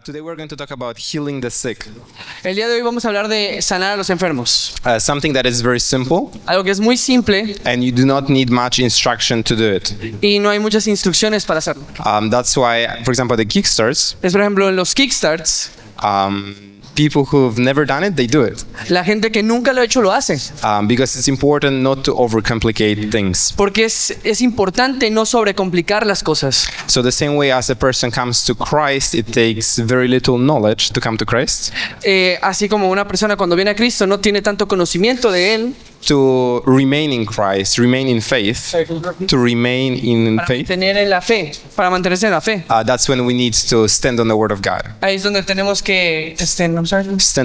Today we're going to talk about healing the sick. El día de hoy vamos a hablar de sanar a los enfermos. Something that is very simple, Algo que es muy simple and you do not need much instruction to do it. y no hay muchas instrucciones para hacerlo. That's why, for example, the Kickstarts, Es, por ejemplo, en los Kickstarts, people who've never done it, they do it. la gente que nunca lo ha hecho lo hace. Because it's important not to overcomplicate things. Porque es importante no sobrecomplicar las cosas. So the same way as a person comes to Christ, it takes very little knowledge to come to Christ. Así como una persona cuando viene a Cristo no tiene tanto conocimiento de Él, To remain in Christ, remain in faith, to remain in para faith, mantenerse en la fe. that's when we need to stand on the Word of God. Ahí es donde tenemos que Stand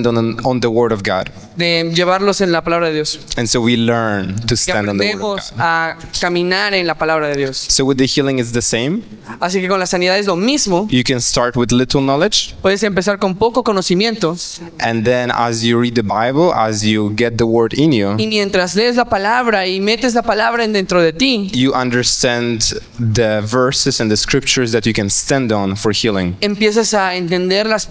on the Word of God. de llevarlos en la palabra de Dios. And so we learn to Que stand on the Word of aprendemos God. a caminar en la palabra de Dios. So with the healing, it's the same. Así que con la sanidad es lo mismo. You can start with little knowledge, Puedes empezar con poco conocimiento and then as you read the Bible, as you get the Word in you, y mientras lees la palabra y metes la palabra dentro de ti, you understand the verses and the scriptures that you can stand on for healing. empiezas a entender las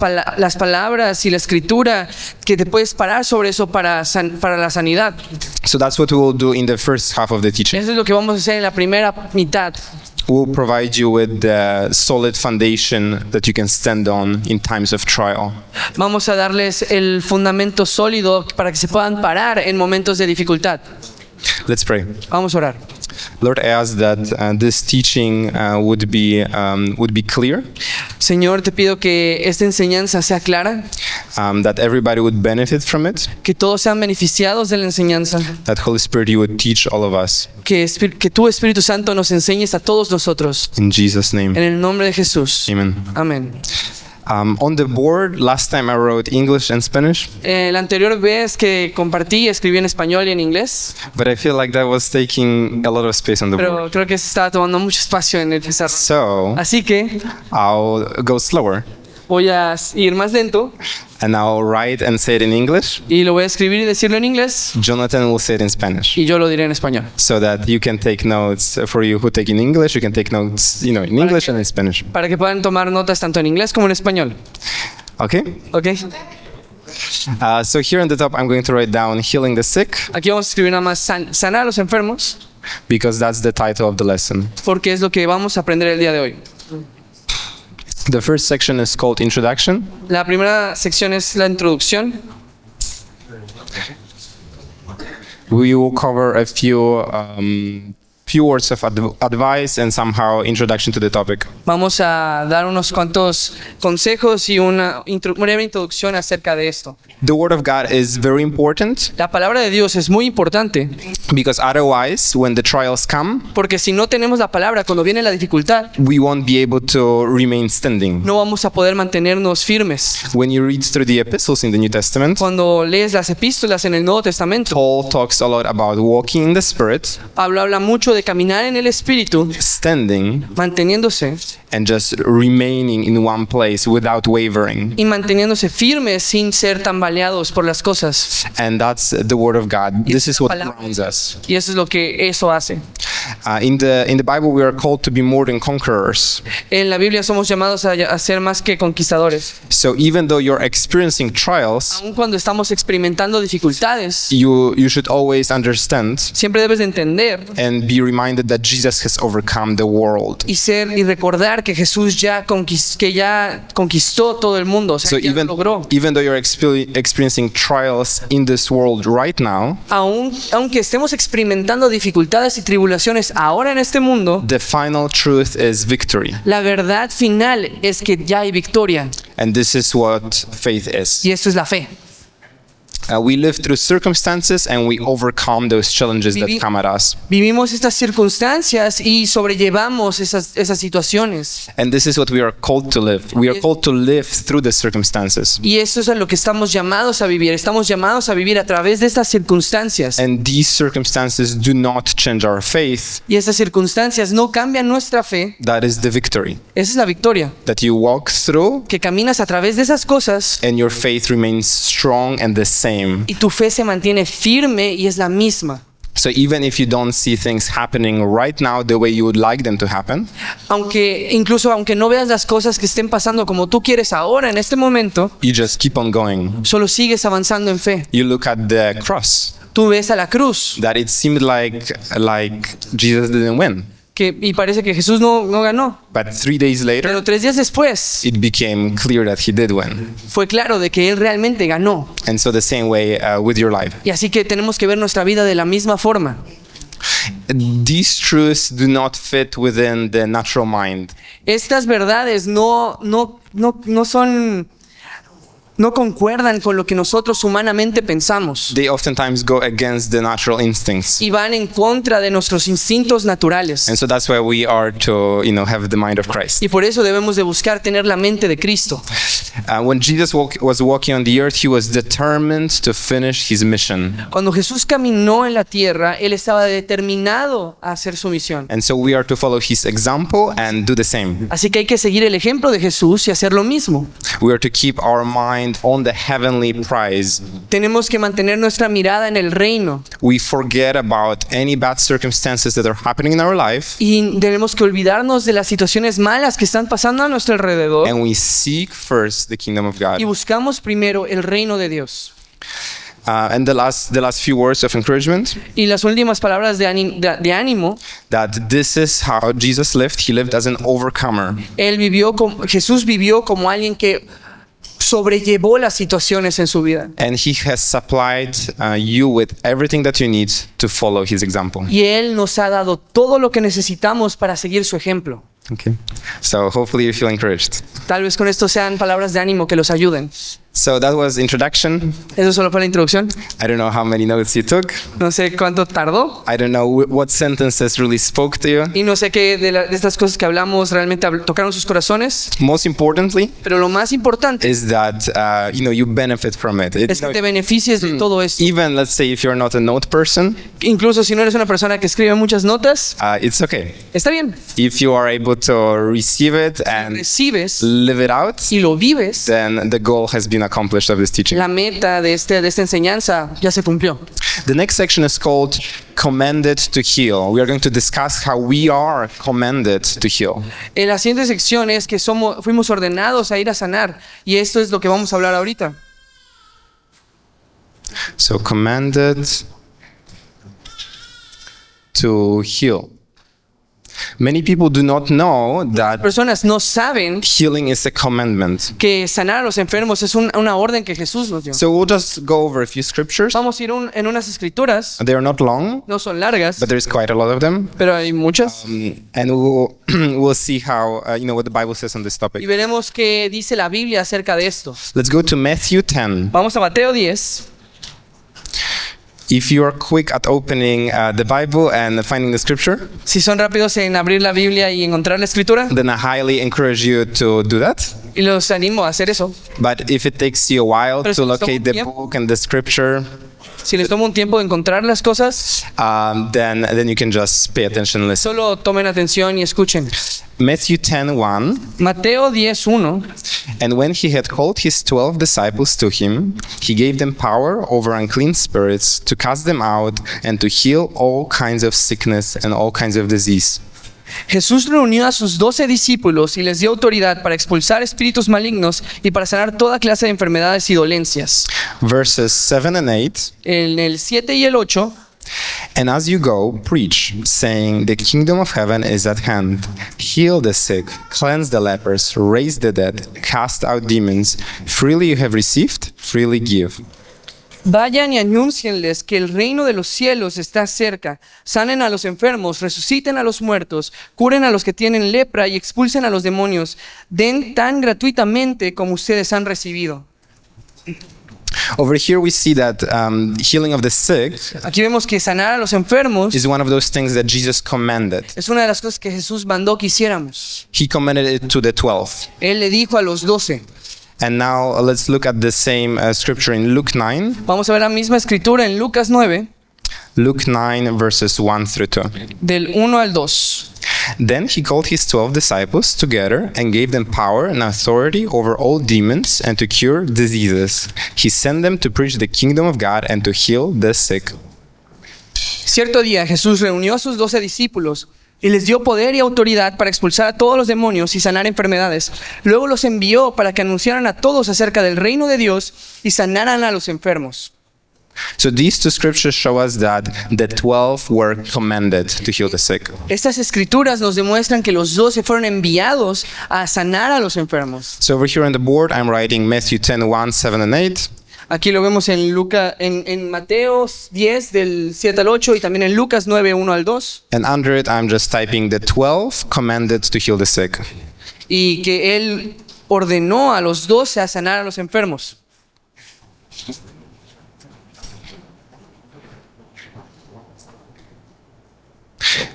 palabras y la escritura que te puedes parar sobre eso para la sanidad. So that's what we will do in the first half of the teaching. Eso es lo que vamos a hacer en la primera mitad. We'll provide you with the solid foundation that you can stand on in times of trial. Vamos a darles el fundamento sólido para que se puedan parar en momentos de dificultad. Let's pray. Vamos a orar. Lord, I ask that this teaching would be clear, Señor, te pido que esta enseñanza sea clara, that everybody would benefit from it, que todos sean beneficiados de la enseñanza, that Holy Spirit, you would teach all of us. que tu Espíritu Santo nos enseñes a todos nosotros. In Jesus' name, En el nombre de Jesús. amen. Amén. On the board, last time I wrote English and Spanish, La anterior vez que compartí, escribí en español y en inglés, but I feel like that was taking a lot of space on the board. pero creo que se estaba tomando mucho espacio en el pizarro. So Así que I'll go slower, voy a ir más lento and I'll write and say it in English. y lo voy a escribir y decirlo en inglés Jonathan will say it in Spanish, y yo lo diré en español. so that you can take notes. For you who take in English, you can take notes, in English and in Spanish. Para que puedan tomar notas tanto en inglés como en español. Okay? ¿Ok? So here on the top, I'm going to write down healing the sick, Aquí vamos a escribir nada más sanar a los enfermos because that's the title of the lesson. porque es lo que vamos a aprender el día de hoy. The first section is called Introduction. La primera sección es la introducción. We will cover a few words of advice and somehow introduction to the topic. Vamos a dar unos cuantos consejos y una breve introducción acerca de esto. The Word of God is very important La palabra de Dios es muy importante because otherwise, when the trials come, porque si no tenemos la palabra cuando viene la dificultad, we won't be able to remain standing. no vamos a poder mantenernos firmes. When you read through the epistles in the New Testament, Cuando lees las epístolas en el Nuevo Testamento, Paul talks a lot about walking in the Spirit, Pablo habla mucho de caminar en el Espíritu, standing, manteniéndose and just remaining in one place without wavering. y manteniéndose firmes sin ser tambaleados por las cosas. And that's the Word of God. This is what palabra. grounds us. Y eso es lo que eso hace. In the Bible, we are called to be more than conquerors. En la Biblia somos llamados a ser más que conquistadores. So even though you're experiencing trials, Aun cuando estamos experimentando dificultades, you should always understand siempre debes de entender and be reminded that Jesus has overcome the world. y recordar que Jesús ya conquistó todo el mundo, o sea, So ya lo logró. even though you're experiencing trials in this world right now, Aunque estemos experimentando dificultades y tribulaciones ahora en este mundo, the final truth is victory. la verdad final es que ya hay victoria, And this is what faith is. y eso es la fe. We live through circumstances and we overcome those challenges that come at us. Vivimos estas circunstancias y sobrellevamos esas situaciones. And this is what we are called to live. We are called to live through the circumstances. Y eso es a lo que estamos llamados a vivir. Estamos llamados a vivir a través de estas circunstancias. And these circumstances do not change our faith. Y esas circunstancias no cambian nuestra fe. That is the victory. Esa es la victoria. That you walk through Que caminas a través de esas cosas and your faith remains strong and the same. y tu fe se mantiene firme y es la misma. So even if you don't see things happening right now the way you would like them to happen, aunque no veas las cosas que estén pasando como tú quieres ahora, en este momento, you just keep on going. solo sigues avanzando en fe. You look at the cross, Tú ves a la cruz that it seemed like Jesus didn't win. y parece que Jesús no ganó. But 3 days later, Pero 3 días después it became clear that he did win. fue claro de que Él realmente ganó. And so the same way with your life. Y así que tenemos que ver nuestra vida de la misma forma. These truths do not fit within the natural mind. Estas verdades no concuerdan con lo que nosotros humanamente pensamos They oftentimes go against the natural instincts. y van en contra de nuestros instintos naturales. And so that's why we are to, have the mind of Christ. Y por eso debemos de buscar tener la mente de Cristo. When Jesus was walking on the earth, he was determined to finish his mission. Cuando Jesús caminó en la tierra, Él estaba determinado a hacer su misión. And so we are to follow his example and do the same. Así que hay que seguir el ejemplo de Jesús y hacer lo mismo. We are to keep our mind on the heavenly prize. Tenemos que mantener nuestra mirada en el reino We forget about any bad circumstances that are happening in our life, y tenemos que olvidarnos de las situaciones malas que están pasando a nuestro alrededor and we seek first the kingdom of God. y buscamos primero el reino de Dios. And the last few words of encouragement, Y las últimas palabras de ánimo, that this is how Jesus lived. He lived as an overcomer. Jesús vivió como alguien que sobrellevó las situaciones en su vida. And he has supplied you with everything that you need to follow his example. Y Él nos ha dado todo lo que necesitamos para seguir su ejemplo. Okay. So hopefully you feel encouraged. Tal vez con esto sean palabras de ánimo que los ayuden. So that was introduction. Eso solo fue la introducción. I don't know how many notes you took. No sé cuánto tardó. I don't know what sentences really spoke to you. Y no sé qué de estas cosas que hablamos realmente tocaron sus corazones. Most importantly Pero lo más importante is that you benefit from it. es que te beneficies de todo esto. Even let's say if you're not a note person, Incluso si no eres una persona que escribe muchas notas, it's okay. está bien. If you are able to receive it and Recibes live it out, y lo vives, then the goal has been accomplished of this teaching. la meta de esta enseñanza ya se cumplió. The next section is called Commanded to Heal. We are going to discuss how we are commanded to heal. En la siguiente sección es que fuimos ordenados a ir a sanar, y esto es lo que vamos a hablar ahorita. So commanded to heal. Many people do not know that Personas no saben healing is a commandment. que sanar a los enfermos es una orden que Jesús nos dio. So we'll just go over a few scriptures. Vamos a ir en unas escrituras, They are not long, no son largas, but there's quite a lot of them. pero hay muchas. And we'll see how what the Bible says on this Y topic. veremos qué dice la Biblia acerca de esto. Let's go to Matthew 10. Vamos a Mateo 10. If you are quick at opening the Bible and finding the scripture, Si son rápidos en abrir la Biblia y encontrar la escritura, then I highly encourage you to do that. y los animo a hacer eso. But if it takes you a while Pero si to les toma locate un the tiempo. book and the scripture, Si les toma un tiempo de encontrar las cosas, then you can just pay attention and listen. solo tomen atención y escuchen. Matthew 10:1. Mateo 10:1. And when he had called his 12 disciples to him, he gave them power over unclean spirits to cast them out and to heal all kinds of sickness and all kinds of disease. Jesús reunió a sus 12 discípulos y les dio autoridad para expulsar espíritus malignos y para sanar toda clase de enfermedades y dolencias. Verses 7 and 8. En el 7 y el 8, And as you go, preach, saying, the kingdom of heaven is at hand. Heal the sick, cleanse the lepers, raise the dead, cast out demons. Freely you have received, freely give. vayan y anúncienles que el reino de los cielos está cerca. Sanen a los enfermos, resuciten a los muertos, curen a los que tienen lepra y expulsen a los demonios. Den tan gratuitamente como ustedes han recibido. Over here we see that healing of the sick Aquí vemos que sanar a los enfermos is one of those things that Jesus commanded. es una de las cosas que Jesús mandó que hiciéramos. He commanded it to the 12. Él le dijo a los 12. And now let's look at the same scripture in Luke 9. Vamos a ver la misma escritura en Lucas 9, Luke 9 verses 1 through 2. del 1 al 2. Then he called his 12 disciples together and gave them power and authority over all demons and to cure diseases. He sent them to preach the kingdom of God and to heal the sick. Cierto día Jesús reunió a sus 12 discípulos y les dio poder y autoridad para expulsar a todos los demonios y sanar enfermedades. Luego los envió para que anunciaran a todos acerca del reino de Dios y sanaran a los enfermos. So these two scriptures show us that the 12 were commanded to heal the sick. Estas escrituras nos demuestran que los 12 fueron enviados a sanar a los enfermos. So over here on the board, I'm writing Matthew 10, 1, 7, and 8. Aquí lo vemos en Mateo 10 del 7 al 8 y también en Lucas 9, 1 al 2. And under it, I'm just typing the 12 commanded to heal the sick. Y que él ordenó a los 12 a sanar a los enfermos.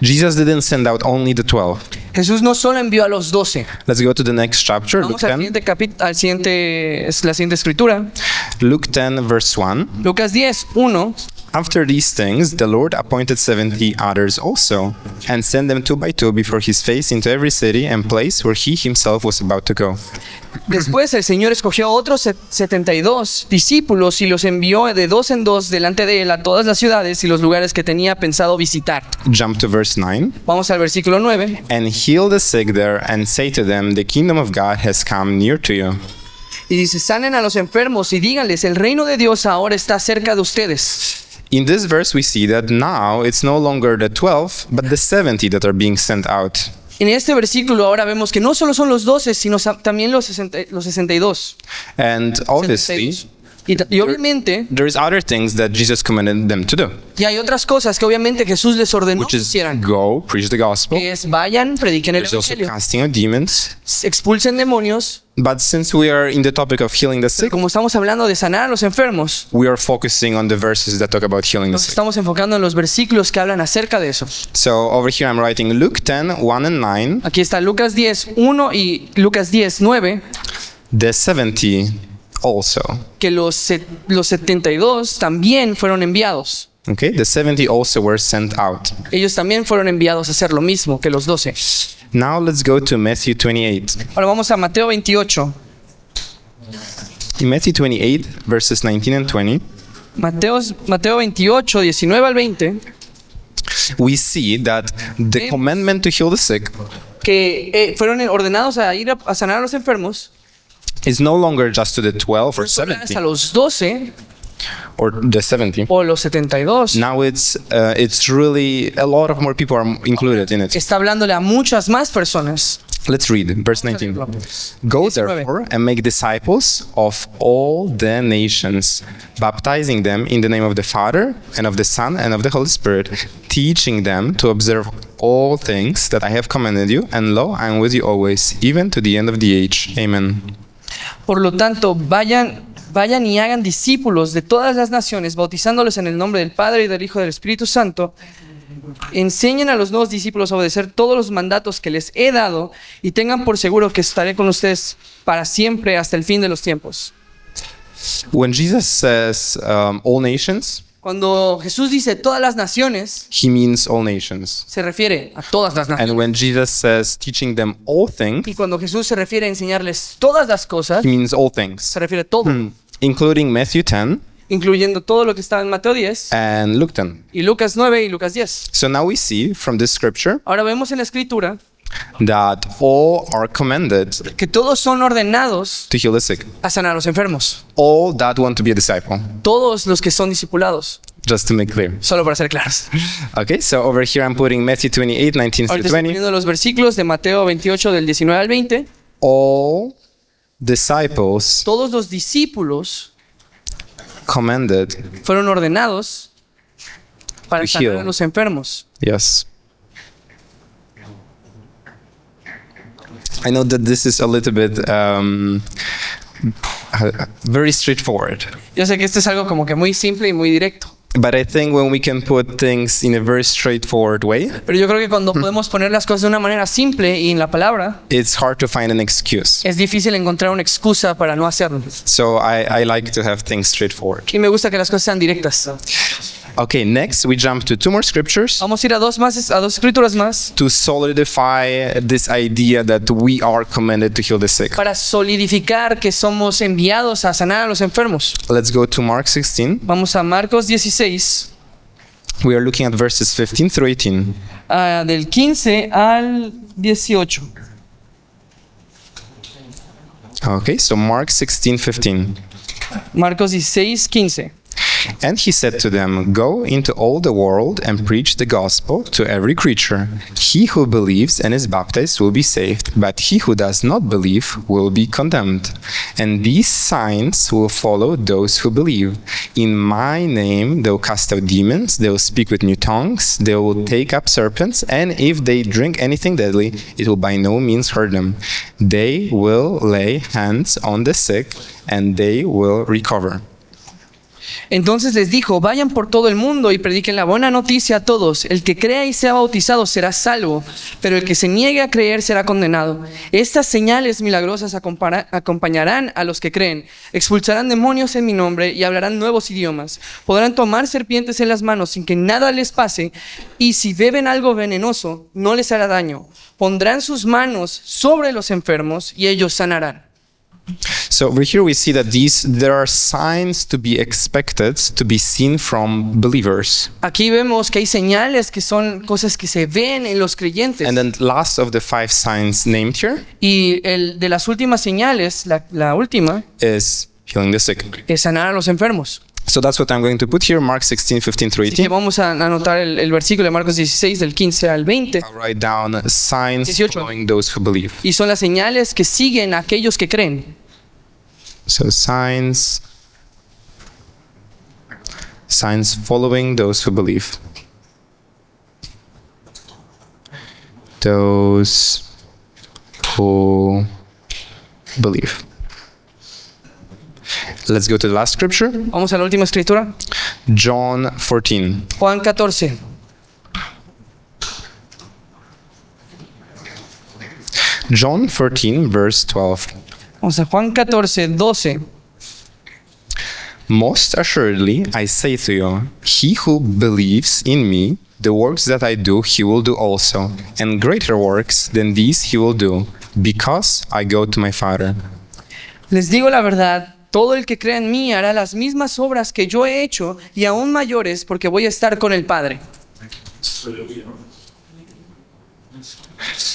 Jesus didn't send out only the 12. Jesús no solo envió a los 12. Let's go to the next chapter, Luke Vamos al 10. siguiente es la siguiente escritura. Luke 10, verse 1. Lucas 10, 1. After these things, the Lord appointed 70 others also, and sent them 2 by 2 before his face into every city and place where he himself was about to go. Después el Señor escogió a otros 72 discípulos y los envió de 2 en 2 delante de él a todas las ciudades y los lugares que tenía pensado visitar. Jump to verse 9. Vamos al versículo 9. And heal the sick there, and say to them, the kingdom of God has come near to you. Y dice, sanen a los enfermos y díganles, el reino de Dios ahora está cerca de ustedes. In this verse, we see that now it's no longer the 12, but the 70 that are being sent out. En este versículo ahora vemos que no solo son los 12, sino también los 62. And obviously, 72. Y obviamente, there's other things that Jesus commanded them to do, y hay otras cosas que obviamente Jesús les ordenó which que is hicieran. go, preach the gospel. Que es vayan, prediquen el There's also evangelio, casting out demons. expulsen demonios. But since we are in the topic of healing the sick, Como estamos hablando de sanar a los enfermos, we are focusing on the verses that talk about healing the nos sick. estamos enfocando en los versículos que hablan acerca de eso. So over here I'm writing Luke 10, 1 and 9. Aquí está Lucas 10, 1 y Lucas 10, 9, The 70 also. que los 72 también fueron enviados. Okay, the 70 also were sent out. Ellos también fueron enviados a hacer lo mismo que los 12. Now let's go to Matthew 28. Ahora vamos a Mateo 28. In Matthew 28, verses 19 and 20, Mateo 28, 19 al 20, we see that the commandment to heal the sick que fueron ordenados a ir a sanar a los enfermos. is no longer just to the 12 or A 70 los 12 or the 70. o los 72. Now it's really a lot of more people are included in it. Está hablándole a muchas más personas. Let's read verse 19. Go therefore and make disciples of all the nations, baptizing them in the name of the Father and of the Son and of the Holy Spirit, teaching them to observe all things that I have commanded you, and lo, I am with you always, even to the end of the age. Amen. Por lo tanto, vayan y hagan discípulos de todas las naciones, bautizándolos en el nombre del Padre y del Hijo y del Espíritu Santo. Enseñen a los nuevos discípulos a obedecer todos los mandatos que les he dado y tengan por seguro que estaré con ustedes para siempre hasta el fin de los tiempos. When Jesus says all nations, Cuando Jesús dice todas las naciones, he means all nations. se refiere a todas las naciones. And when Jesus says teaching them all things, Y cuando Jesús se refiere a enseñarles todas las cosas, he means all things, se refiere a todo, including Matthew 10 incluyendo todo lo que está en Mateo 10 and Luke 10. y Lucas 9 y Lucas 10. So now we see from this scripture Ahora vemos en la Escritura that all are commanded que todos son ordenados to heal the sick. a sanar a los enfermos. All that want to be a disciple, Todos los que son discipulados, just to make clear. solo para ser claros. Okay, so over here I'm putting Matthew 28, 19 through Ahorita estoy 20. poniendo los versículos de Mateo 28 del 19 al 20. All disciples Todos los discípulos commanded, fueron ordenados para To sanar heal. a los enfermos. yes. I know that this is a little bit very straightforward. Yo sé que esto es algo como que muy simple y muy directo. But I think when we can put things in a very straightforward way, Pero yo creo que cuando podemos poner las cosas de una manera simple y en la palabra, it's hard to find an excuse. es difícil encontrar una excusa para no hacerlo. So I like to have things straightforward. Y me gusta que las cosas sean directas. Okay, next we jump to 2 more scriptures Vamos a ir a dos escrituras más to solidify this idea that we are commanded to heal the sick. para solidificar que somos enviados a sanar a los enfermos. Let's go to Mark 16, Vamos a Marcos 16, We are looking at verses 15 through 18. Del 15 al 18. Okay, so Mark 16:15. Marcos 16, 15. And he said to them, Go into all the world and preach the gospel to every creature. He who believes and is baptized will be saved, but he who does not believe will be condemned. And these signs will follow those who believe. In my name they will cast out demons, they will speak with new tongues, they will take up serpents, and if they drink anything deadly, it will by no means hurt them. They will lay hands on the sick, and they will recover. Entonces les dijo, vayan por todo el mundo y prediquen la buena noticia a todos. El que crea y sea bautizado será salvo, pero el que se niegue a creer será condenado. Estas señales milagrosas acompañarán a los que creen. Expulsarán demonios en mi nombre y hablarán nuevos idiomas. Podrán tomar serpientes en las manos sin que nada les pase, y si beben algo venenoso, no les hará daño. Pondrán sus manos sobre los enfermos y ellos sanarán. So over here we see that there are signs to be expected to be seen from believers. Aquí vemos que hay señales que son cosas que se ven en los creyentes. And then last of the 5 signs named here Y el de las últimas señales, la última, is healing the sick. es sanar a los enfermos. So that's what I'm going to put here, Mark 16:15 through Así que 18. vamos a anotar el versículo de Marcos 16 del 15 al 20. I'll write down signs 18. following those who believe. Y son las señales que siguen a aquellos que creen. So signs following those who believe. Those who believe. Let's go to the last scripture, Vamos a la última escritura. John 14. Juan 14. John 14, verse 12. Vamos a Juan 14, 12. Most assuredly, I say to you, he who believes in me, the works that I do, he will do also, and greater works than these he will do, because I go to my Father. Les digo la verdad, todo el que crea en mí hará las mismas obras que yo he hecho y aún mayores, porque voy a estar con el Padre.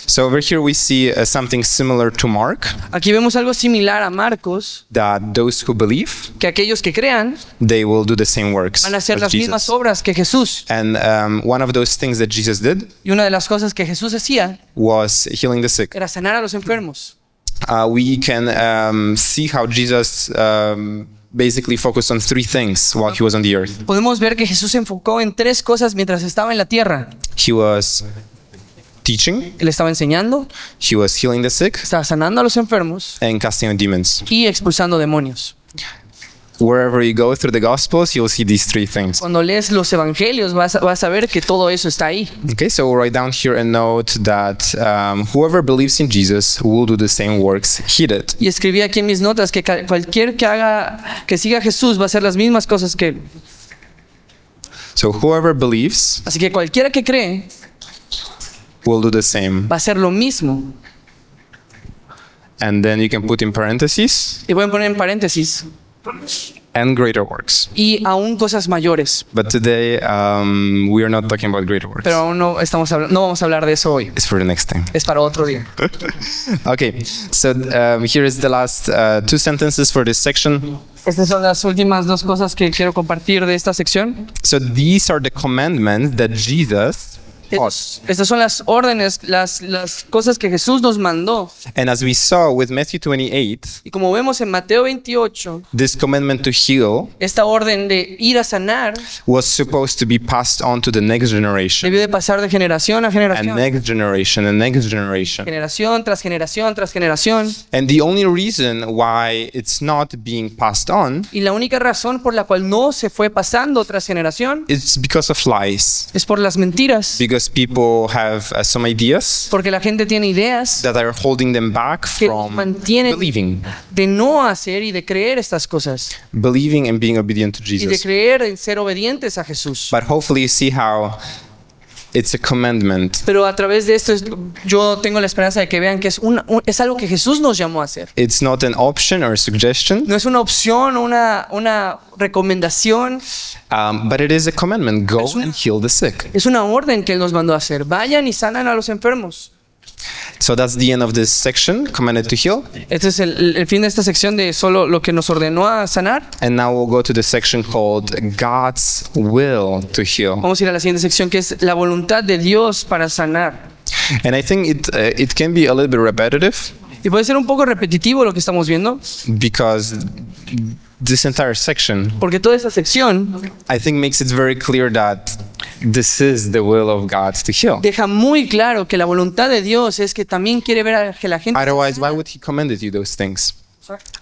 So over here we see something similar to Mark, Aquí vemos algo similar a Marcos, that those who believe, que aquellos que crean they will do the same works van a hacer as las mismas Jesus. obras que Jesús. And one of those things that Jesus did Y una de las cosas que Jesús hacía was healing the sick. era sanar a los enfermos. We can see how Jesus basically focused on 3 things while he was on the earth. Podemos ver que Jesús se enfocó en 3 cosas mientras estaba en la tierra. He was teaching, Él estaba enseñando, he was healing the sick, estaba sanando a los enfermos and casting out demons. y expulsando demonios. Wherever you go through the Gospels, you'll see these 3 things. Cuando lees los evangelios vas a ver que todo eso está ahí. Okay, so we'll write down here a note that whoever believes in Jesus will do the same works he did. Y escribí aquí en mis notas que cualquier que siga a Jesús va a hacer las mismas cosas que él. So whoever believes Así que cualquiera que cree will do the same. va a hacer lo mismo. And then you can put in parentheses, Y voy a poner en paréntesis, and greater works. y aún cosas mayores. But today we are not talking about greater works. Pero aún no vamos a hablar de eso hoy. It's for the next time. Es para otro día. Okay, so here is the last 2 sentences for this section. Estas son las últimas 2 cosas que quiero compartir de esta sección. So these are the commandments that Jesus taught. Estas son las órdenes, las cosas que Jesús nos mandó. And as we saw with Matthew 28, Y como vemos en Mateo 28, this commandment to heal esta orden de ir a sanar was supposed to be passed on to the next generation, debió de pasar de generación a and generación. next generation, and next generation. Generación tras generación tras generación. And the only reason why it's not being passed on Y la única razón por la cual no se fue pasando tras generación is because of lies. es por las mentiras. Because people have some ideas Porque la gente tiene ideas that are holding them back que from mantienen believing de no hacer y de creer estas cosas. believing and being obedient to Y de Jesus. creer en ser obedientes a Jesús. But hopefully you see how It's a commandment. Pero a través de esto yo tengo la esperanza de que vean que es algo que Jesús nos llamó a hacer. It's not an option or a suggestion, No es una opción o una recomendación, but it is a commandment. Go and heal the sick. es una orden que Él nos mandó a hacer. Vayan y sanan a los enfermos. So that's the end of this section, commanded to heal. Este es el fin de esta sección de solo lo que nos ordenó a sanar. And now we'll go to the section called God's will to heal. Vamos a ir a la siguiente sección que es la voluntad de Dios para sanar. And I think it can be a little bit repetitive Y puede ser un poco repetitivo lo que estamos viendo, because this entire section, porque toda esta sección I think, makes it very clear that this is the will of God to heal. deja muy claro que la voluntad de Dios es que también quiere ver a que la gente... Otherwise, why would He commanded you those things?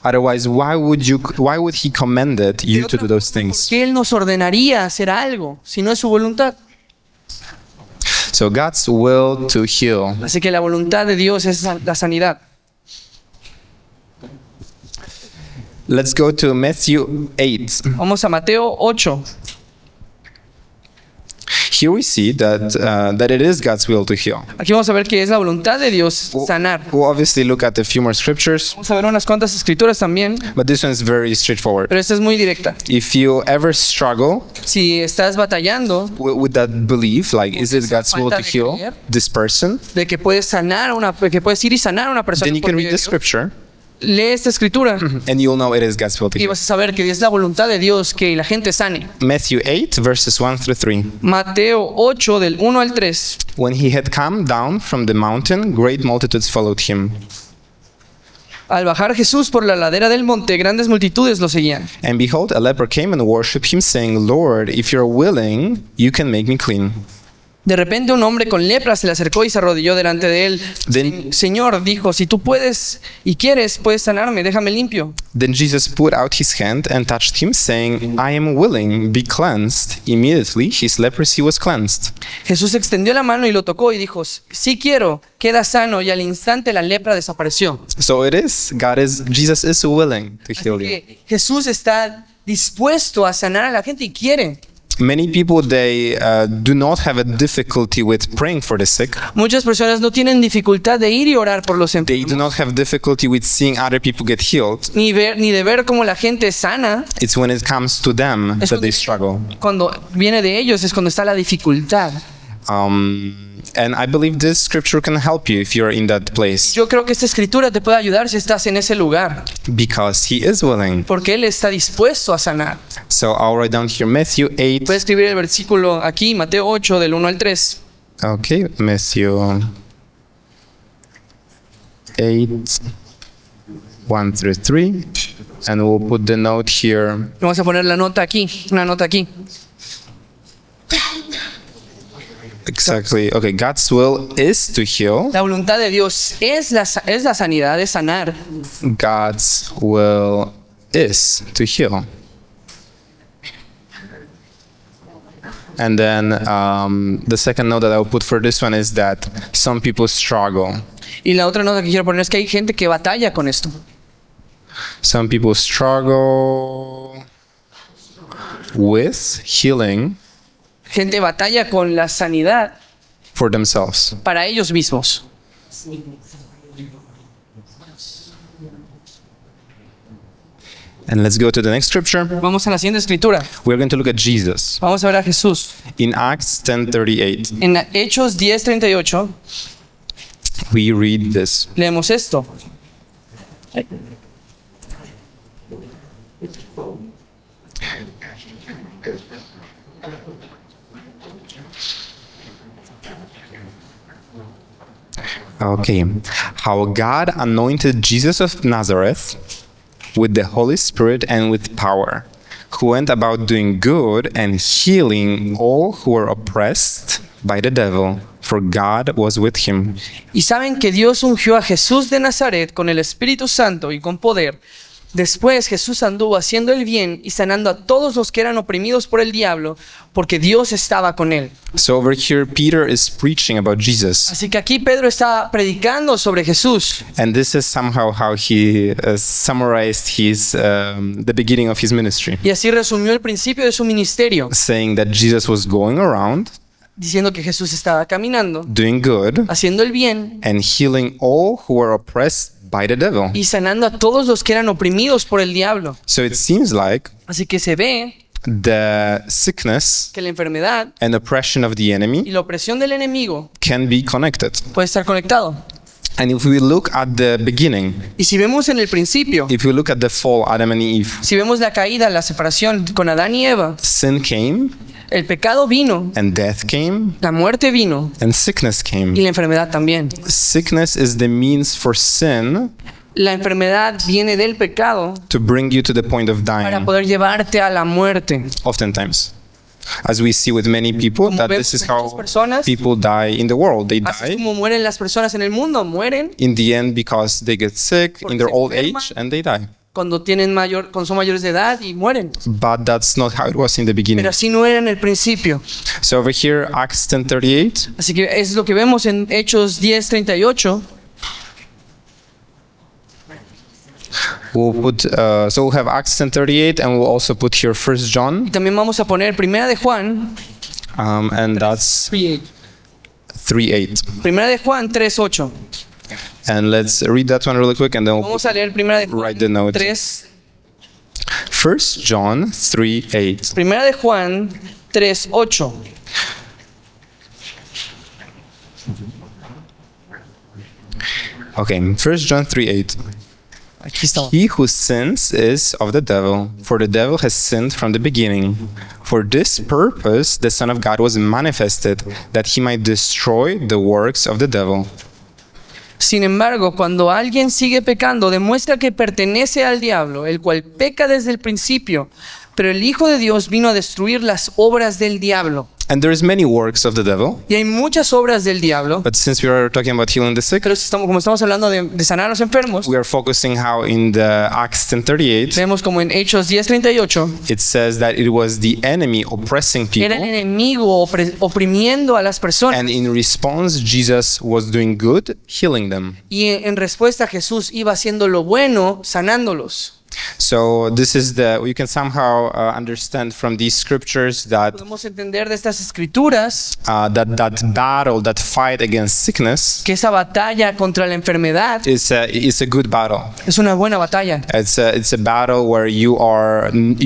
Otherwise, why would He commanded you to do those things? Que Él nos ordenaría hacer algo si no es su voluntad. So God's will to heal. Así que la voluntad de Dios es la sanidad. Let's go to Matthew 8. Vamos a Mateo 8. Here we see that it is God's will to heal. Aquí vamos a ver que es la voluntad de Dios sanar. We'll obviously look at a few more scriptures, Vamos a ver unas cuantas escrituras también, but this one is very straightforward. pero esta es muy directa. If you ever struggle Si estás batallando with that belief, like, is it God's will to heal this person? de que puedes que puedes ir y sanar a una persona, Then you por can medio read de the Dios, scripture lee esta escritura and you'll know it is God's will to y heal. vas a saber que es la voluntad de Dios que la gente sane. Matthew 8, verses 1 through 3. Mateo 8 del 1 al 3. When he had come down from the mountain, great multitudes followed him. Al bajar Jesús por la ladera del monte, grandes multitudes lo seguían. And behold, a leper came and worshipped him, saying, Lord, if you're willing, you can make me clean. De repente un hombre con lepra se le acercó y se arrodilló delante de él. Then- Señor, dijo, si tú puedes y quieres, puedes sanarme, déjame limpio. Then Jesus put out his hand and touched him, saying, I am willing, be cleansed. Immediately his leprosy was cleansed. Jesús extendió la mano y lo tocó y dijo, sí quiero, queda sano, y al instante la lepra desapareció. So Jesus is willing to heal you. Que Jesús está dispuesto a sanar a la gente y quiere. Many people, they do not have a difficulty with praying for the sick. Muchas personas no tienen dificultad de ir y orar por los They do enfermos, not have difficulty with seeing other people get healed. ni de ver cómo la gente sana. It's when it comes to them that they struggle. Cuando viene de ellos es cuando está la dificultad. And I believe this scripture can help you if you're in that place, Yo creo que esta escritura te puede ayudar si estás en ese lugar, because he is willing. porque Él está dispuesto a sanar. So I'll write down here Matthew 8. Puedes escribir el versículo aquí, Mateo 8, del 1 al 3. Okay, Matthew 8, 1 through 3. And we'll put the note here. Vamos a poner la nota aquí, una nota aquí. Exactly. Okay, God's will is to heal. La voluntad de Dios es la sanidad, es sanar. God's will is to heal. And then the second note that I'll put for this one is that some people struggle. Y la otra nota que quiero poner es que hay gente que batalla con esto. Some people struggle with healing Gente batalla con la sanidad for themselves. para ellos mismos. And let's go to the next scripture. Vamos a la siguiente escritura. We're going to look at Jesus. Vamos a ver a Jesús. In Acts 10:38, En Hechos 10:38 we read this. leemos esto. Okay. How God anointed Jesus of Nazareth with the Holy Spirit and with power, who went about doing good and healing all who were oppressed by the devil, for God was with him. Y saben que Dios ungió a Jesús de Nazaret con el Espíritu Santo y con poder. Después Jesús anduvo haciendo el bien y sanando a todos los que eran oprimidos por el diablo, porque Dios estaba con él. So over here, Peter is preaching about Jesus. Así que aquí Pedro está predicando sobre Jesús. And this is somehow how he summarized the beginning of his ministry, Y así resumió el principio de su ministerio, saying that Jesus was going around diciendo que Jesús estaba caminando, doing good, haciendo el bien and healing all who were oppressed by the devil. y sanando a todos los que eran oprimidos por el diablo. So it seems like Así que se ve the sickness que la enfermedad and oppression of the y enemy la opresión del enemigo can be connected. puede estar conectado. And if we look at the beginning, Y si vemos en el principio, if we look at the fall, Adam and Eve, si vemos la caída, la separación con Adán y Eva, sin came, el pecado vino, and death came, la muerte vino and sickness y came. la enfermedad también. Sickness is the means for sin La enfermedad viene del pecado to bring you to the point of para dying, poder llevarte a la muerte. oftentimes. As we see with many people, Como that vemos this is en muchas how personas, people die in the world. They así es die como mueren las personas en el mundo, mueren in the end because they get sick in their se old enferman. age and they die. cuando son mayores de edad y mueren. But that's not how it was in the beginning. Pero así no era en el principio. So over here, Acts 10:38. Así que es lo que vemos en Hechos 10:38. We'll put so we'll have Acts 10:38, and we'll also put here 1 John, Y también vamos a poner Primera de Juan and that's 3:8. Primera de Juan 3:8. And let's read that one really quick, and then we'll Vamos a leer Primera de Juan Write the note. 3. 1 John 3:8. Primera de Juan 3:8. Okay, 1 John 3:8. Aquí está. He who sins is of the devil, for the devil has sinned from the beginning. For this purpose the Son of God was manifested, that he might destroy the works of the devil. Sin embargo, cuando alguien sigue pecando, demuestra que pertenece al diablo, el cual peca desde el principio. Pero el Hijo de Dios vino a destruir las obras del diablo. And there's many works of the devil, Y hay muchas obras del diablo. but since we are talking about healing the sick, Pero como estamos hablando de sanar a los enfermos, we are focusing how in the Acts 10:38 vemos como en Hechos 10:38, it says that it was the enemy oppressing era el people, enemigo oprimiendo a las personas. and in response Jesus was doing good, healing them. Y en respuesta Jesús iba haciendo lo bueno, sanándolos. So this is you can somehow understand from these scriptures that Podemos entender de estas escrituras that battle, that fight against sickness que esa batalla contra la enfermedad is a good battle. es una buena batalla. It's a battle where you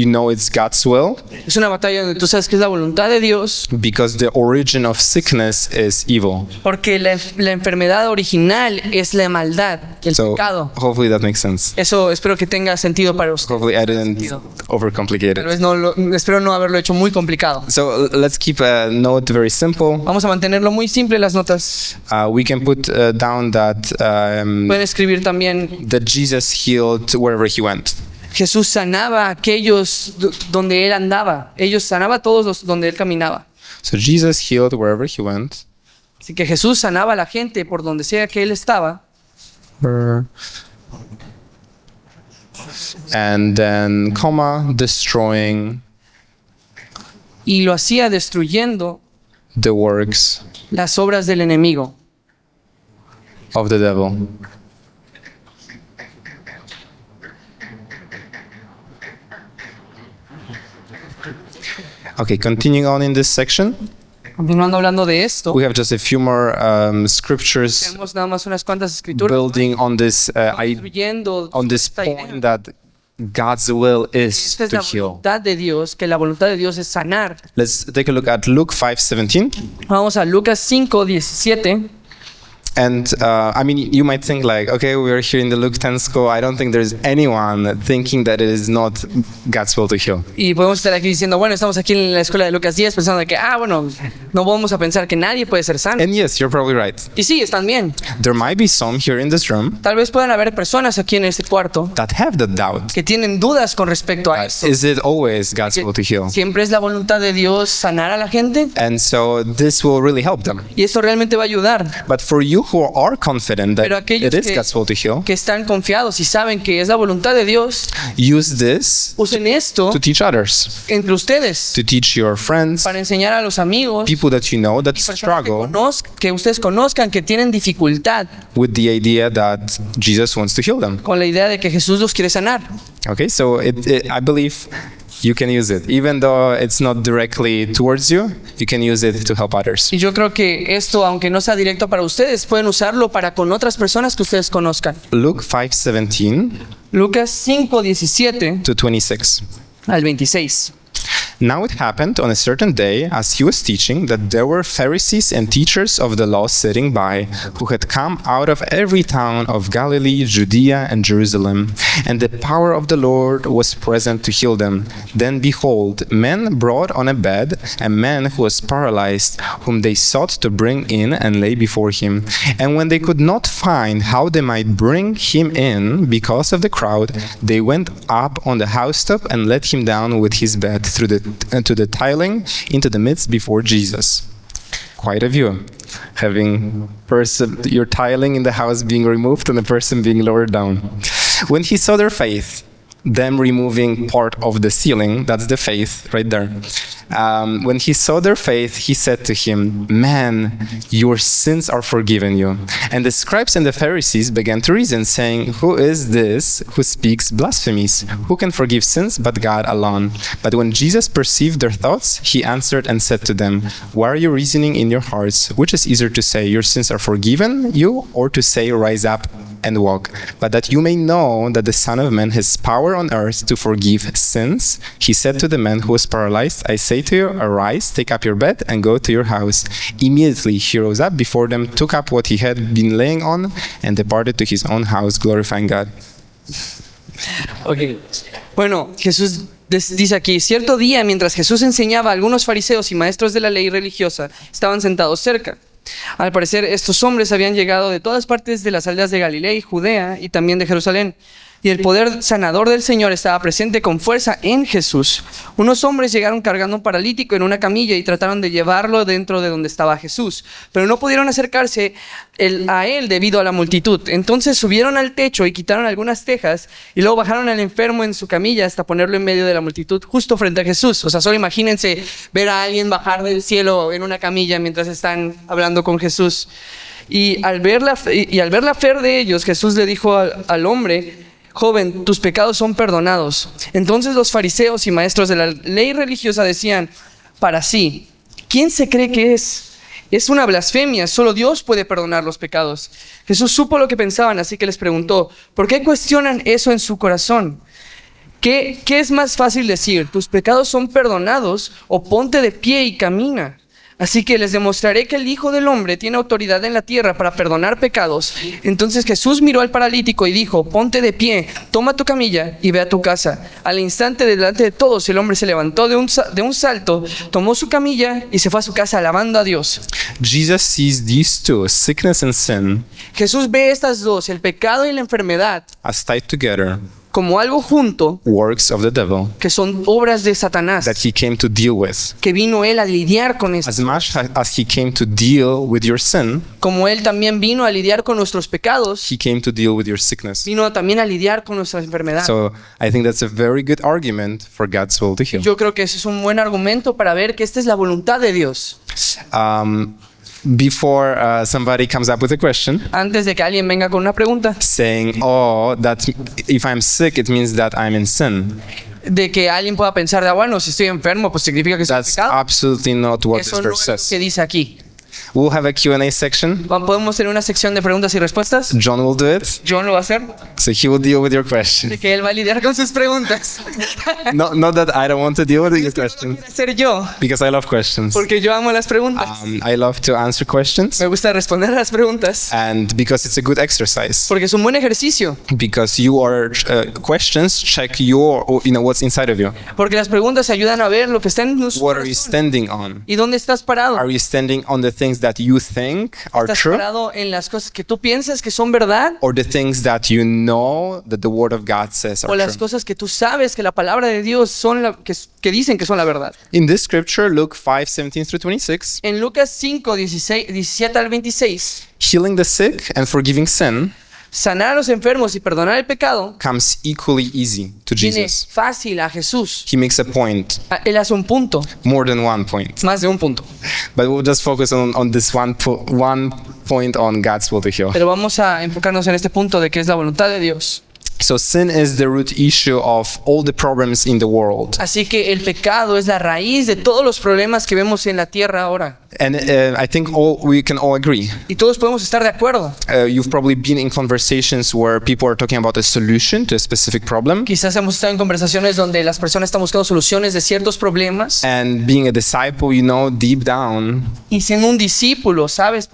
know it's God's will, Es una batalla donde tú sabes que es la voluntad de Dios, because the origin of sickness is evil. porque la enfermedad original es la maldad, el So pecado. hopefully that makes sense. Eso espero que tenga sentido para usted. Hopefully I didn't overcomplicate Tal it. vez espero no haberlo hecho muy complicado. So let's keep a note very simple. Vamos a mantenerlo muy simple las notas. We can put down that Pueden escribir también: that Jesus healed wherever he went. Jesús sanaba a aquellos donde él andaba. Ellos sanaba a todos los donde él caminaba. So Jesus healed wherever he went. Así que Jesús sanaba a la gente por donde sea que él estaba. And then, destroying Y lo hacía destruyendo the works las obras del enemigo. of the devil. Okay, continuing on in this section, Continuando hablando de esto, we have just a few more scriptures tenemos nada más unas cuantas escrituras building on this destruyendo on this esta idea. point that God's will is Esta es to la heal. voluntad de Dios, que la voluntad de Dios es sanar. Let's take a look at Luke 5:17. Vamos a Lucas 5:17. And I mean, you might think like, okay, we're here in the Luke 10 school. I don't think there's anyone thinking that it is not God's will to heal. Y podemos estar aquí diciendo, bueno, estamos aquí en la escuela de Lucas 10 pensando de que, bueno, no vamos a pensar que nadie puede ser sano. And yes, you're probably right. Y sí, están bien. There might be some here in this room Tal vez puedan haber personas aquí en este cuarto that have the doubt. que tienen dudas con respecto a esto. Is it always God's will to heal? ¿Siempre es la voluntad de Dios sanar a la gente? And so this will really help them. Y esto realmente va a ayudar. But for you who are confident Pero that aquellos it is God's will to heal, que están confiados y saben que es la voluntad de Dios, use this usen esto to teach others, entre ustedes to teach your friends, para enseñar a los amigos, people that you know that personas struggle que ustedes conozcan que tienen dificultad with the idea that Jesus wants to heal them. con la idea de que Jesús los quiere sanar. Okay, so I believe you can use it. Even though it's not directly towards you, you can use it to help others. Y yo creo que esto, aunque no sea directo para ustedes, pueden usarlo para con otras personas que ustedes conozcan. Luke 5:17 Lucas 5:17 to 26. al 26. Now it happened on a certain day, as he was teaching, that there were Pharisees and teachers of the law sitting by, who had come out of every town of Galilee, Judea, and Jerusalem. And the power of the Lord was present to heal them. Then behold, men brought on a bed a man who was paralyzed, whom they sought to bring in and lay before him. And when they could not find how they might bring him in because of the crowd, they went up on the housetop and let him down with his bed to the tiling into the midst before Jesus. Quite a view, having your tiling in the house being removed and the person being lowered down. When he saw their faith, them removing part of the ceiling, that's the faith right there. When he saw their faith, he said to him, "Man, your sins are forgiven you." And the scribes and the Pharisees began to reason, saying, "Who is this who speaks blasphemies? Who can forgive sins but God alone?" But when Jesus perceived their thoughts, he answered and said to them, "Why are you reasoning in your hearts? Which is easier to say, 'Your sins are forgiven you,' or to say, 'Rise up and walk'? But that you may know that the Son of Man has power on earth to forgive sins," he said to the man who was paralyzed, "I say to you, arise, take up your bed, and go to your house." Immediately he rose up before them, took up what he had been laying on, and departed to his own house, glorifying God. Okay. Bueno, Jesús dice aquí, cierto día mientras Jesús enseñaba, algunos fariseos y maestros de la ley religiosa estaban sentados cerca. Al parecer, estos hombres habían llegado de todas partes de las aldeas de Galilea y Judea y también de Jerusalén. Y el poder sanador del Señor estaba presente con fuerza en Jesús. Unos hombres llegaron cargando un paralítico en una camilla y trataron de llevarlo dentro de donde estaba Jesús, pero no pudieron acercarse a él debido a la multitud. Entonces subieron al techo y quitaron algunas tejas y luego bajaron al enfermo en su camilla hasta ponerlo en medio de la multitud justo frente a Jesús. O sea, solo imagínense ver a alguien bajar del cielo en una camilla mientras están hablando con Jesús. Y al ver la fe de ellos, Jesús le dijo al hombre: "Joven, tus pecados son perdonados". Entonces los fariseos y maestros de la ley religiosa decían para sí: ¿quién se cree que es? Es una blasfemia, solo Dios puede perdonar los pecados. Jesús supo lo que pensaban, así que les preguntó: ¿por qué cuestionan eso en su corazón? ¿Qué es más fácil decir? ¿Tus pecados son perdonados? ¿O ponte de pie y camina? Así que les demostraré que el Hijo del Hombre tiene autoridad en la tierra para perdonar pecados. Entonces Jesús miró al paralítico y dijo: ponte de pie, toma tu camilla y ve a tu casa. Al instante, delante de todos, el hombre se levantó de un salto, tomó su camilla y se fue a su casa alabando a Dios. Jesus sees these two, sickness and sin, Jesús ve estas dos, el pecado y la enfermedad, as tied together, como algo junto, works of the devil que son obras de Satanás, that he came to deal with. que vino él a lidiar con eso. As much as he came to deal with your sin, Como él también vino a lidiar con nuestros pecados, he came to deal with your sickness. vino también a lidiar con nuestra enfermedad. So I think that's a very good argument for God's will to heal. Yo creo que ese es un buen argumento para ver que esta es la voluntad de Dios. Before somebody comes up with a question Antes de que alguien venga con una pregunta, saying, "Oh, that if I'm sick, it means that I'm in sin." de que alguien pueda pensar, bueno, si estoy enfermo, pues significa que estoy en That's pecado. absolutely not what this Eso no verse es lo says. que dice aquí. We'll have a Q&A section. ¿Podemos tener una sección de preguntas y respuestas? John will do it. John lo va a hacer, So he will deal with your question. de que él va a lidiar con sus preguntas. Not that I don't want to deal with your Lo questions, quiero hacer yo, because I love questions. porque yo amo las preguntas. I love to answer questions, Me gusta responder a las preguntas, and because it's a good exercise. porque es un buen ejercicio. Because questions check what's inside of you. Porque las preguntas ayudan a ver lo que está en nuestro What are you corazón. standing on? ¿Y dónde estás parado? Are you standing on the things that you think are ¿Estás true, parado en las cosas que tú piensas que son verdad? or the things that you know that the Word of God says ¿O are las true? cosas que tú sabes que la palabra de Dios son que dicen que son la verdad? In this scripture, Luke 5:17 through 26, En Lucas 5, 17 al 26, healing the sick and forgiving sin sanar a los enfermos y perdonar el pecado comes equally easy to viene Jesus. fácil a Jesús. He makes a point, Él hace un punto, more than one point. más de un punto. But we'll just focus on this one point on God's will to heal. Pero vamos a enfocarnos en este punto de que es la voluntad de Dios. So sin is the root issue of all the problems in the world. Así que el pecado es la raíz de todos los problemas que vemos en la tierra ahora. And I think we can all agree. Y todos podemos estar de acuerdo. You've probably been in conversations where people are talking about a solution to a specific problem. Quizás hemos estado en conversaciones donde las personas están buscando soluciones de ciertos problemas. And being a disciple, you know deep down Y siendo un discípulo, sabes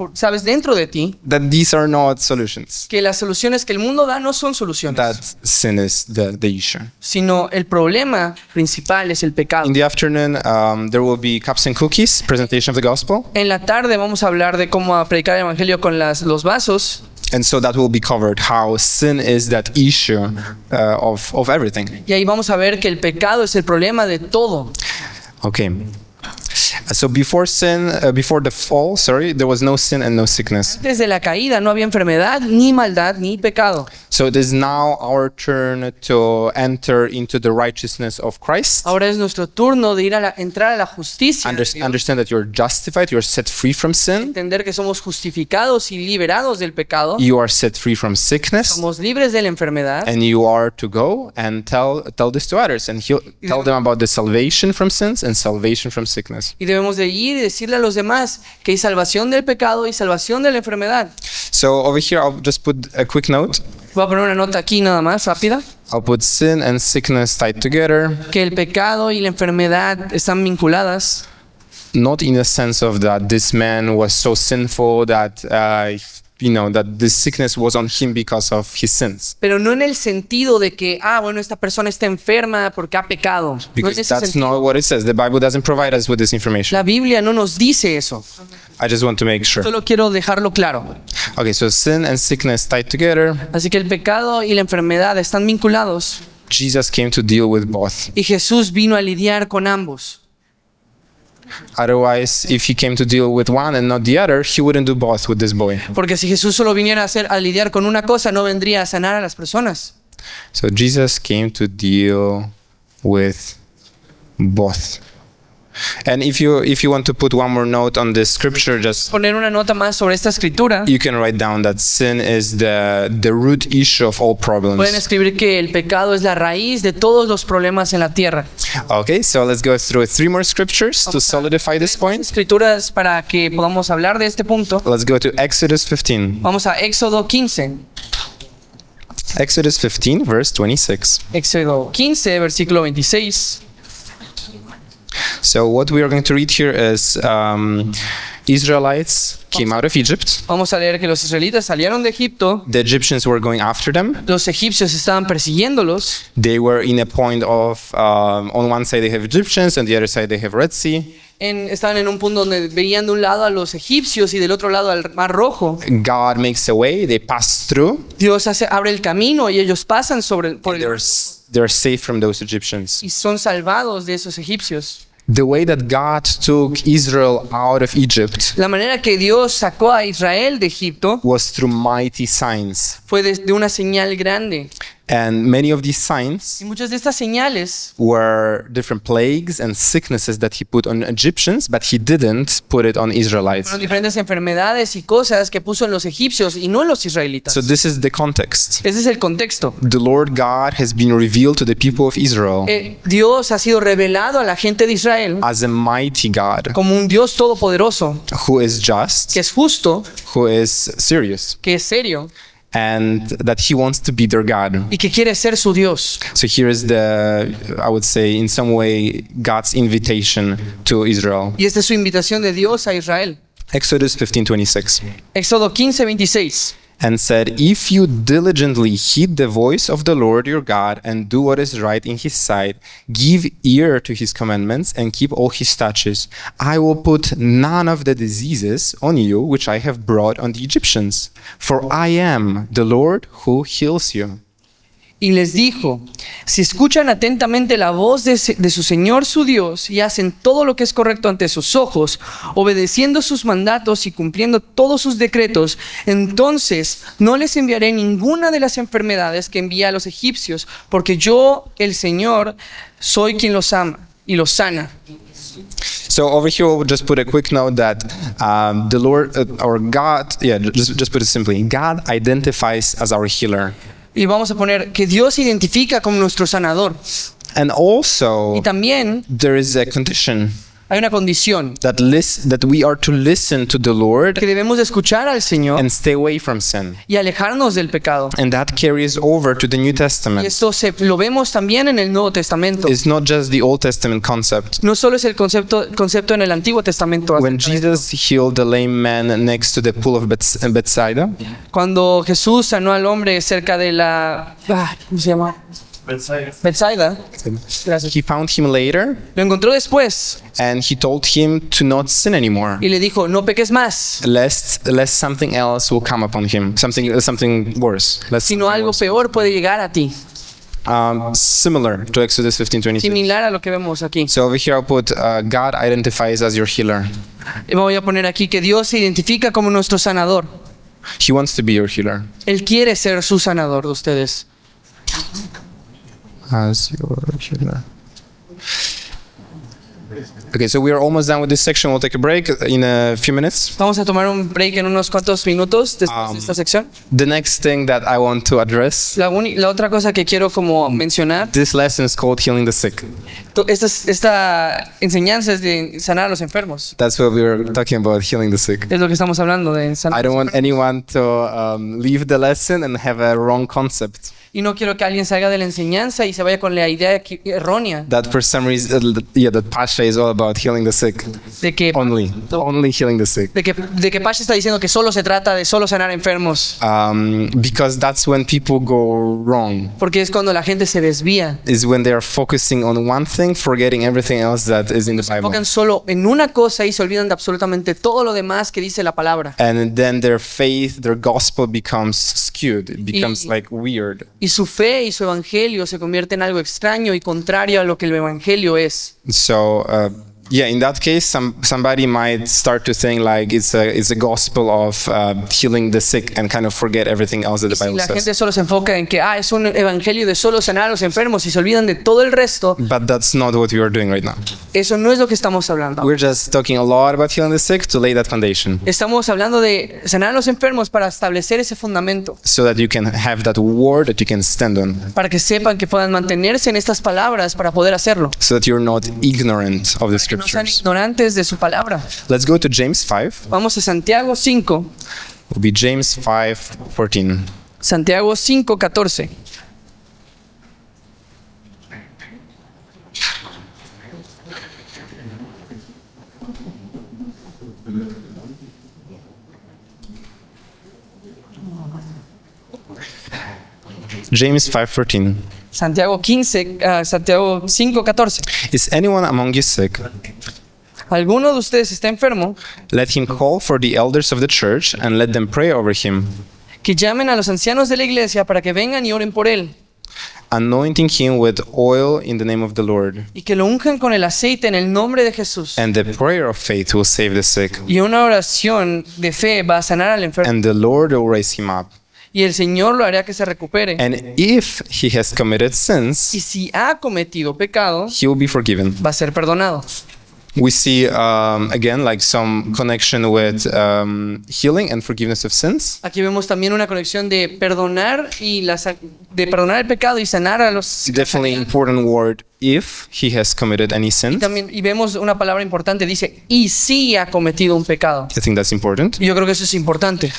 dentro de ti that these are not solutions. que las soluciones que el mundo da no son soluciones, That sin is the issue. sino el problema principal es el pecado. In the afternoon, there will be cups and cookies, presentation of the gospel. En la tarde vamos a hablar de cómo predicar el evangelio con los vasos. And so that will be covered, how sin is that issue of everything. Y ahí vamos a ver que el pecado es el problema de todo. Okay. So before the fall, there was no sin and no sickness. Antes de la caída no había enfermedad, ni maldad, ni pecado. So it is now our turn to enter into the righteousness of Christ. Ahora es nuestro turno de entrar a la justicia. de Dios. Understand that you're justified, you're set free from sin, Entender que somos justificados y liberados del pecado. you are set free from sickness, Somos libres de la enfermedad. and you are to go and tell this to others and tell them about the salvation from sins and salvation from sickness. Y debemos de ir y decirle a los demás que hay salvación del pecado y salvación de la enfermedad. So over here, I'll just put a quick note. Voy a poner una nota aquí nada más, rápida. I'll put sin and sickness tied together, Que el pecado y la enfermedad están vinculadas. not in the sense of that this man was so sinful that that this sickness was on him because of his sins. Pero no en el sentido de que, bueno, esta persona está enferma porque ha pecado. No en Because ese that's sentido. not what it says. The Bible doesn't provide us with this information. La Biblia no nos dice eso. I just want to make sure. Solo quiero dejarlo claro. Okay, so sin and sickness tied together. Así que el pecado y la enfermedad están vinculados. Jesus came to deal with both. Y Jesús vino a lidiar con ambos. Otherwise, if he came to deal with one and not the other, he wouldn't do both with this boy. Porque si Jesús solo viniera a lidiar con una cosa, no vendría a sanar a las personas. So Jesus came to deal with both. And if you want to put one more note on this scripture, just Poner una nota más sobre esta escritura. you can write down that sin is the root issue of all Pueden problems. escribir que el pecado es la raíz de todos los problemas en la tierra. Okay, so let's go through 3 more scriptures to solidify this point. Escrituras para que podamos hablar de este punto. Let's go to Exodus 15. Vamos a Éxodo 15. Exodus 15, verse 26. Éxodo 15, versículo 26. So what we are going to read here is Israelites came out of Egypt. Vamos a leer que los israelitas salieron de Egipto. The Egyptians were going after them. Los egipcios estaban persiguiéndolos. They were in a point of, on one side they have Egyptians, on the other side they have Red Sea. Estaban en un punto donde veían de un lado a los egipcios y del otro lado al Mar Rojo. God makes a way, they pass through, Dios abre el camino y ellos pasan por and el they're safe from those Egyptians. y son salvados de esos egipcios. The way that God took Israel out of Egypt La manera que Dios sacó a Israel de Egipto was through mighty signs. fue de una señal grande. And many of these signs Y muchas de estas señales were different plagues and sicknesses that he put on Egyptians, but he didn't put it on Israelites. fueron diferentes enfermedades y cosas que puso en los egipcios y no en los israelitas. So this is the context. Ese es el contexto. The Lord God has been revealed to the people of Israel Dios ha sido revelado a la gente de Israel as a mighty God como un Dios todopoderoso, who is just, que es justo, who is serious, que es serio and that he wants to be their God. y que quiere ser su Dios. So here is I would say, in some way, God's invitation to Israel. Y esta es su invitación de Dios a Israel. Exodus 15:26. Éxodo 15, 26. And said, if you diligently heed the voice of the Lord your God and do what is right in his sight, give ear to his commandments and keep all his statutes, I will put none of the diseases on you which I have brought on the Egyptians, for I am the Lord who heals you. Y les dijo, si escuchan atentamente la voz de su Señor su Dios y hacen todo lo que es correcto ante sus ojos, obedeciendo sus mandatos y cumpliendo todos sus decretos, entonces no les enviaré ninguna de las enfermedades que envía a los egipcios, porque yo, el Señor, soy quien los ama y los sana. So over here, we'll just put a quick note that the Lord, our God, just put it simply, God identifies as our healer. Y vamos a poner que Dios se identifica como nuestro sanador. And also, Y también there is a condition hay una condición, that we are to listen to the Lord que debemos de escuchar al Señor and stay away from sin. y alejarnos del pecado. And that carries over to the New Y Testament. esto lo vemos también en el Nuevo Testamento. It's not just the Old Testament concept. No solo es el concepto en el Antiguo Testamento. When Jesus healed the lame man next to the pool of Bethsaida, Cuando Jesús sanó al hombre cerca de la... ¿cómo se llama? Bethsaida. Gracias. he found him later Lo encontró después and he told him to not sin anymore, y le dijo, no peques más, lest something else will come upon him, something worse. sino algo peor puede llegar a ti. Similar to Exodus 15:26. Similar a lo que vemos aquí. So over here I'll put God identifies as your healer. Y voy a poner aquí que Dios se identifica como nuestro sanador. He wants to be your healer. Él quiere ser su sanador de ustedes. As your healer. Okay, so we are almost done with this section. We'll take a break in a few minutes. Vamos a tomar un break en unos cuantos minutos después de esta sección. The next thing that I want to address, La otra cosa que quiero como mencionar, this lesson is called healing the sick. esta enseñanza es de sanar a los enfermos. That's what we were talking about, healing the sick. Es lo que estamos hablando de sanar. I don't want anyone to leave the lesson and have a wrong concept. Y no quiero que alguien salga de la enseñanza y se vaya con la idea errónea That for some reason, that Pasha is all about healing the sick. de que Only healing the sick. de que Pasha está diciendo que solo se trata de solo sanar enfermos, Because that's when people go wrong. porque es cuando la gente se desvía. Is when they are focusing on one thing, forgetting everything else that is in the Se Bible. enfocan solo en una cosa y se olvidan de absolutamente todo lo demás que dice la palabra. And then their faith, their gospel becomes skewed. It becomes like weird. Y su fe y su evangelio se convierte en algo extraño y contrario a lo que el evangelio es. So yeah, in that case, somebody might start to think like it's a gospel of healing the sick and kind of forget everything else that the Si Bible la gente says. solo se enfoca en que es un evangelio de solo sanar a los enfermos y se olvidan de todo el resto, But that's not what we are doing right now. eso no es lo que estamos hablando. We're just talking a lot about healing the sick to lay that foundation, Estamos hablando de sanar a los enfermos para establecer ese fundamento, so that you can have that word that you can stand on, para que sepan que puedan mantenerse en estas palabras para poder hacerlo. so that you're not ignorant of the Que no sean scriptures. ignorantes de su palabra. Let's go to James 5. Vamos a Santiago 5, Will be James 5:14. Santiago 5:14. James 5:14. Santiago 5:14. Is anyone among you sick? ¿Alguno de ustedes está enfermo? Let him call for the elders of the church and let them pray over him, Que llamen a los ancianos de la iglesia para que vengan y oren por él, anointing him with oil in the name of the Lord. y que lo unjan con el aceite en el nombre de Jesús. And the prayer of faith will save the sick, Y una oración de fe va a sanar al enfermo, and the Lord will raise him up. y el Señor lo hará que se recupere. And if he has committed Y sins, si ha cometido pecado, he will be forgiven. va a ser perdonado. We see again like some connection with healing and forgiveness of sins. Aquí vemos también una conexión de perdonar de perdonar el pecado y sanar a los. Definitely important word. If he has committed any sins, Y vemos una palabra importante, dice, y si ha cometido un pecado. I think that's important. Y yo creo que eso es importante.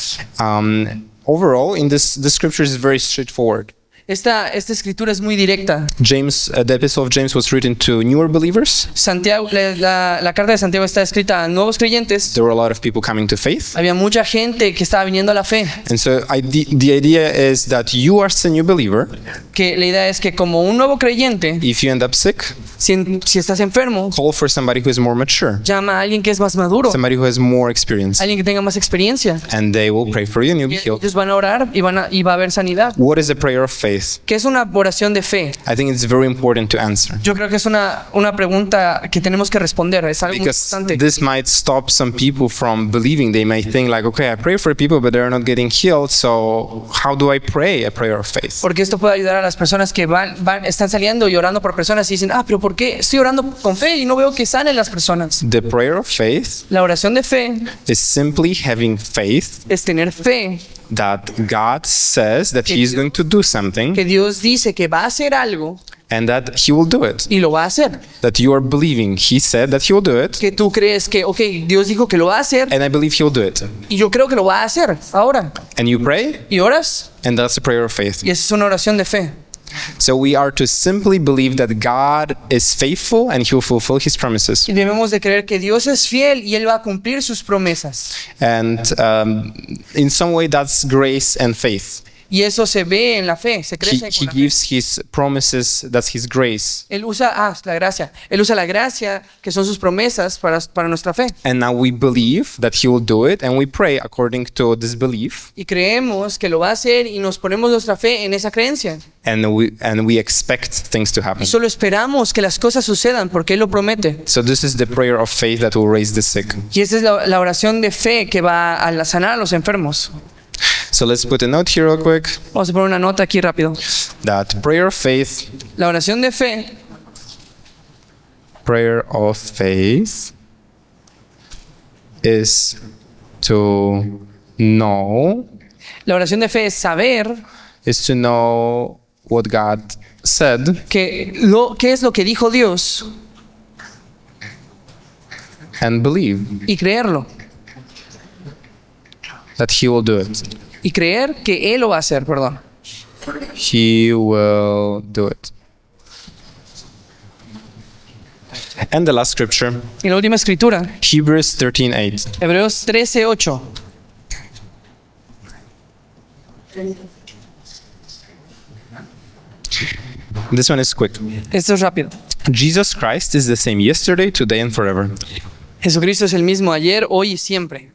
Overall, in this, the scripture is very straightforward. Esta escritura es muy directa. James, the epistle of James was written to newer believers. Santiago, la carta de Santiago está escrita a nuevos creyentes. There were a lot of people coming to faith. Había mucha gente que estaba viniendo a la fe. And so the idea is that you are a new believer. Que la idea es que como un nuevo creyente, If you end up sick, si estás enfermo, call for somebody who is more mature, llama a alguien que es más maduro, somebody who has more experience, alguien que tenga más experiencia. and they will pray for you and you'll be healed. Ellos van a orar y va a haber sanidad. What is a prayer of faith? ¿Qué es una oración de fe? I think it's very important to answer, Yo creo que es una pregunta que tenemos que responder. Es algo muy because importante. this might stop some people from believing. They might think like, okay, I pray for people, but they're not getting healed. So how do I pray a prayer of faith? Porque esto puede ayudar a las personas que están saliendo y orando por personas y dicen, pero ¿por qué estoy orando con fe y no veo que sanen las personas? The prayer of faith La oración de fe is simply having faith es tener fe that God says that He is going to do something que Dios dice que va a hacer algo and that He will do it. y lo va a hacer. That you are believing He said that He will do it, Que tú crees que, ok, Dios dijo que lo va a hacer and I believe He will do it. y yo creo que lo va a hacer ahora. And you pray, ¿Y oras? and that's a prayer of faith. Y esa es una oración de fe. So we are to simply believe that God is faithful and He will fulfill His promises. Y debemos de creer que Dios es fiel y Él va a cumplir sus promesas. And in some way, that's grace and faith. Y eso se ve en la fe, se He, crece he con la fe. gives His promises, that's His grace. Él usa, la gracia. Él usa la gracia, que son sus promesas para nuestra fe. And now we believe that He will do it, and we pray according to this belief, Y creemos que lo va a hacer y nos ponemos nuestra fe en esa creencia. and we expect things to happen. Y solo esperamos que las cosas sucedan porque Él lo promete. So this is the prayer of faith that will raise the sick. Y esa es la oración de fe que va a sanar a los enfermos. So let's put a note here real quick Vamos a poner una nota aquí rápido. that prayer of faith La oración de fe is to know La oración de fe es saber what God said qué es lo que dijo Dios and believe y creerlo. that He will do it. Y creer que Él lo va a hacer, perdón. He will do it. And the last scripture, Y la última escritura, Hebrews 13:8. Hebreos 13:8. This one is quick. Esto es rápido. Jesus Christ is the same yesterday, today, and forever. Jesucristo es el mismo ayer, hoy y siempre.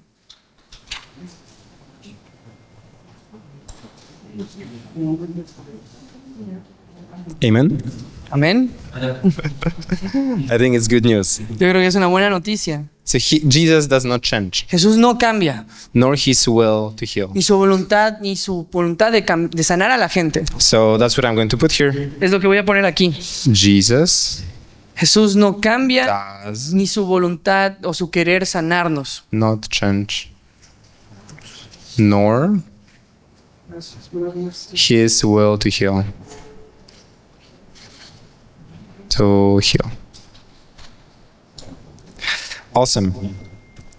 Amen. Amén. I think it's good news. Yo creo que es una buena noticia. So Jesus does not change, Jesús no cambia, nor His will to heal. ni su voluntad de sanar a la gente. So that's what I'm going to put here. Es lo que voy a poner aquí. Jesus Jesús no cambia does ni su voluntad o su querer sanarnos. not change, nor His will to heal. To heal. Awesome.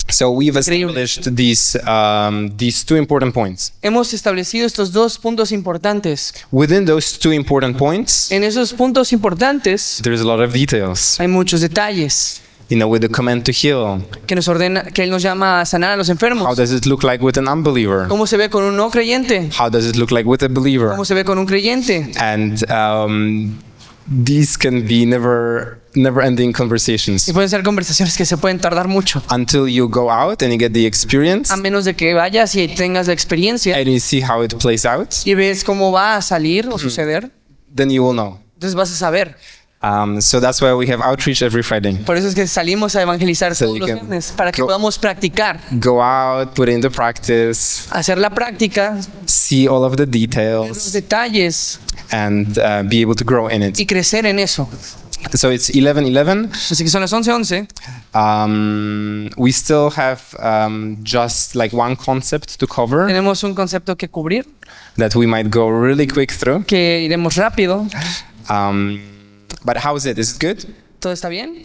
So we've established these two important points. Hemos establecido estos dos puntos importantes. Within those two important points, En esos puntos importantes there's a lot of details. hay muchos detalles With the command to heal, que Él nos llama a sanar a los how enfermos. does it look like with an unbeliever? ¿Cómo se ve con un no creyente? How does it look like with a believer? ¿Cómo se ve con un creyente? And these can be never-ending conversations Y pueden ser conversaciones que se pueden tardar mucho. until you go out and you get the experience A menos de que vayas y tengas la experiencia and you see how it plays out. y ves cómo va a salir o suceder, Then you will know. entonces vas a saber. So that's why we have outreach every Friday. Por eso es que salimos a evangelizar So todos you los can viernes, para que go- podamos practicar, Go out, put it into practice, hacer la práctica, see all of the los details, detalles and be able to grow in it. y crecer en eso. So it's 11:11. Así que son las 11:11. We still have just like one concept to cover Tenemos un concepto que cubrir, that we might go really quick through. que iremos rápido. But how is it? Is it good? ¿Todo está bien?